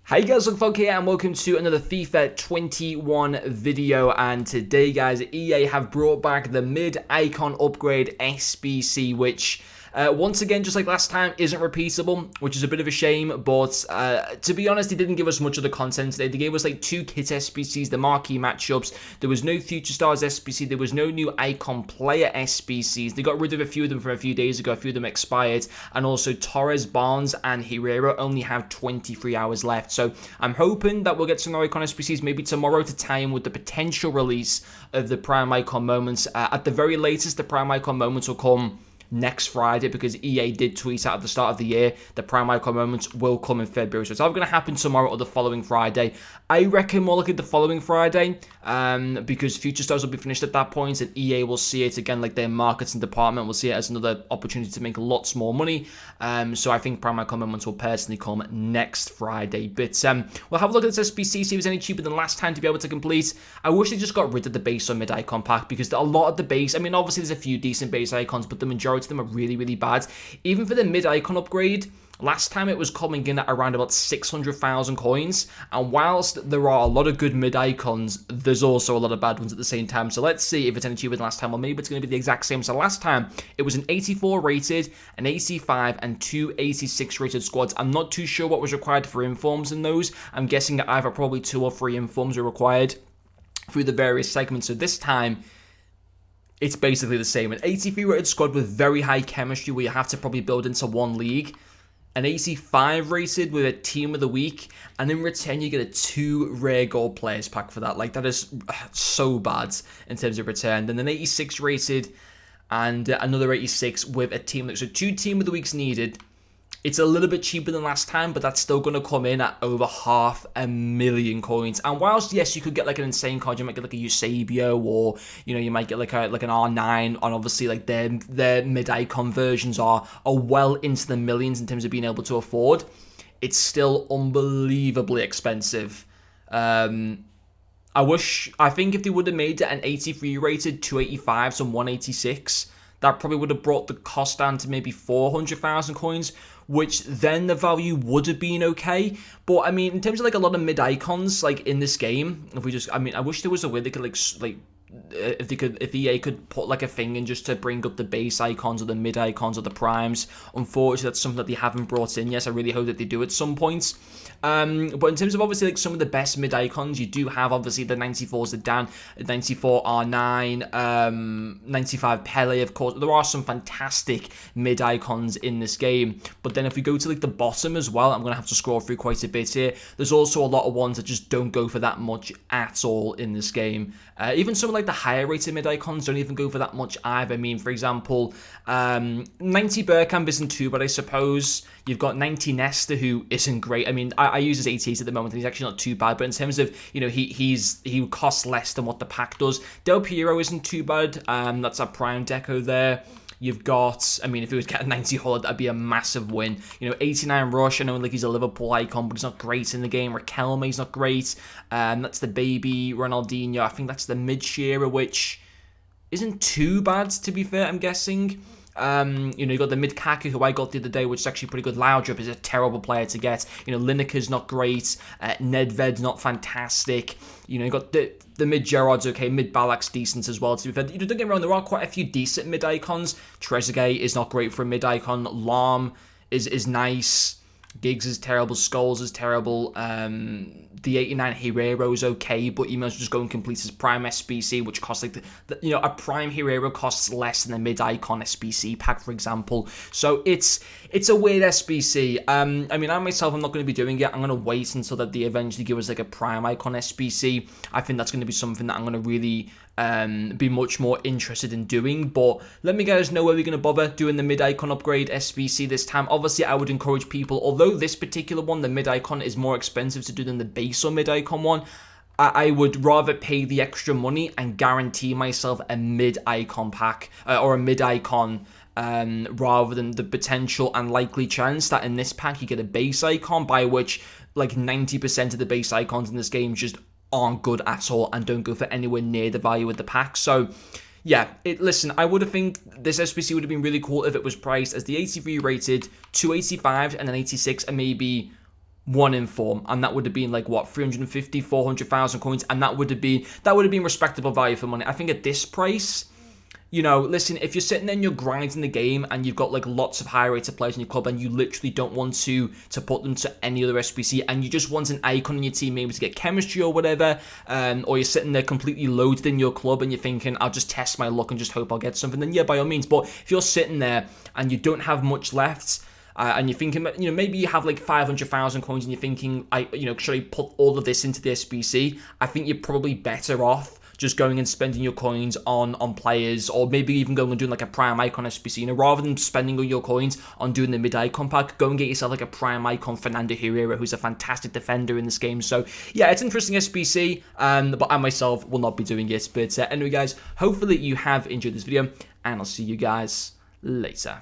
Hey guys, Luke here and welcome to another FIFA 21 video, and today guys, EA have brought back the mid-icon upgrade SBC, which once again, just like last time, isn't repeatable, which is a bit of a shame, but to be honest, they didn't give us much of the content today. They gave us like 2 kit SBCs, the marquee matchups. There was no Future Stars SBC, there was no new icon player SBCs. They got rid of a few of them from a few days ago, a few of them expired, and also Torres, Barnes, and Herrera only have 23 hours left. So I'm hoping that we'll get some icon SBCs maybe tomorrow to tie in with the potential release of the Prime Icon Moments. At the very latest, the Prime Icon Moments will come next Friday, because EA did tweet out at the start of the year the Prime Icon Moments will come in February. So it's either going to happen tomorrow or the following Friday. I reckon more likely the following Friday, because Future Stars will be finished at that point, and EA will see it again, like their marketing department will see it as another opportunity to make lots more money. So I think Prime Icon Moments will personally come next Friday. But we'll have a look at this SBC, see if it's any cheaper than last time to be able to complete. I wish they just got rid of the base or mid-icon pack, because a lot of the base, I mean, obviously there's a few decent base icons, but the majority of them are really, really bad. Even for the mid-icon upgrade, last time it was coming in at around about 600,000 coins, and whilst there are a lot of good mid-icons, there's also a lot of bad ones at the same time. So let's see if it's any cheaper than last time, or maybe it's going to be the exact same. So last time, it was an 84 rated, an 85, and 2 86 rated squads. I'm not too sure what was required for informs in those. I'm guessing that either probably 2 or 3 informs are required through the various segments. So this time, it's basically the same. An 83 rated squad with very high chemistry where you have to probably build into one league. An 85 rated with a team of the week, and in return you get a 2 rare gold players pack for that. Like, that is so bad in terms of return. Then an 86 rated and another 86 with a team. So 2 team of the weeks needed. It's a little bit cheaper than last time, but that's still going to come in at over 500,000 coins. And whilst, yes, you could get like an insane card, you might get like a Eusebio, or, you know, you might get like an R9, and obviously like their mid-icon versions are well into the millions in terms of being able to afford. It's still unbelievably expensive. I think if they would have made it an 83 rated, 285s, and 186, that probably would have brought the cost down to maybe 400,000 coins, which then the value would have been okay. But I mean, in terms of like a lot of mid icons, like in this game, if we just, I mean, I wish there was a way they could like if EA could put like a thing in just to bring up the base icons or the mid icons or the primes. Unfortunately, that's something that they haven't brought in. Yes, I really hope that they do at some point. But in terms of obviously like some of the best mid icons, you do have obviously the 94s, the Dan, 94 R9, 95 Pele, of course. There are some fantastic mid icons in this game. But then if we go to like the bottom as well, I'm gonna have to scroll through quite a bit here. There's also a lot of ones that just don't go for that much at all in this game. Even some of like the higher rated mid icons don't even go for that much either. I mean, for example, 90 Bergkamp isn't too bad, I suppose. You've got 90 Nesta, who isn't great. I mean, I use his 80s at the moment, and he's actually not too bad. But in terms of, you know, he costs less than what the pack does. Del Piero isn't too bad. That's a prime deco there. You've got, I mean, if he was getting 90 Holland, that'd be a massive win. You know, 89 Rush, I know like he's a Liverpool icon, but he's not great in the game. Raquelme, he's not great. That's the baby Ronaldinho. I think that's the mid-Shearer, which isn't too bad, to be fair, I'm guessing. You know, you got the mid Kaku, who I got the other day, which is actually pretty good. Laudrup is a terrible player to get. You know, Lineker's not great. Nedved's not fantastic. You know, you got the mid Gerard's okay. Mid Balak's decent as well, to be fair. You know, don't get me wrong, there are quite a few decent mid icons. Trezeguet is not great for a mid icon. Lam is nice. Giggs is terrible. Scholes is terrible. The 89 Herrera is okay, but you must just go and complete his prime SBC, which costs like you know, a prime Herrera costs less than a mid icon SBC pack, for example. So it's a weird SBC. I mean, I myself, I'm not going to be doing it. I'm going to wait until that they eventually give us like a prime icon SBC. I think that's going to be something that I'm going to really be much more interested in doing. But let me guys know where we're going to bother doing the mid icon upgrade SBC this time. Obviously, I would encourage people, although this particular one, the mid icon, is more expensive to do than the base or mid icon one, I would rather pay the extra money and guarantee myself a mid icon pack or a mid icon rather than the potential and likely chance that in this pack you get a base icon, by which like 90% of the base icons in this game just aren't good at all and don't go for anywhere near the value of the pack. So yeah, listen, I would have think this SBC would have been really cool if it was priced as the 83 rated, 285 and an 86, and maybe one in form, and that would have been like what, 350, 400,000 coins, and that would have been respectable value for money. I think at this price, you know, listen, if you're sitting there and you're grinding the game and you've got like lots of high rated players in your club and you literally don't want to put them to any other SBC and you just want an icon in your team maybe to get chemistry or whatever, or you're sitting there completely loaded in your club and you're thinking, I'll just test my luck and just hope I'll get something, then yeah, by all means. But if you're sitting there and you don't have much left, and you're thinking, you know, maybe you have like 500,000 coins and you're thinking, should I put all of this into the SBC? I think you're probably better off just going and spending your coins on players, or maybe even going and doing like a prime icon SBC, you know, rather than spending all your coins on doing the mid icon pack. Go and get yourself like a prime icon Fernando Herrera, who's a fantastic defender in this game. So yeah, it's interesting SBC, but I myself will not be doing it. But anyway guys, hopefully you have enjoyed this video, and I'll see you guys later.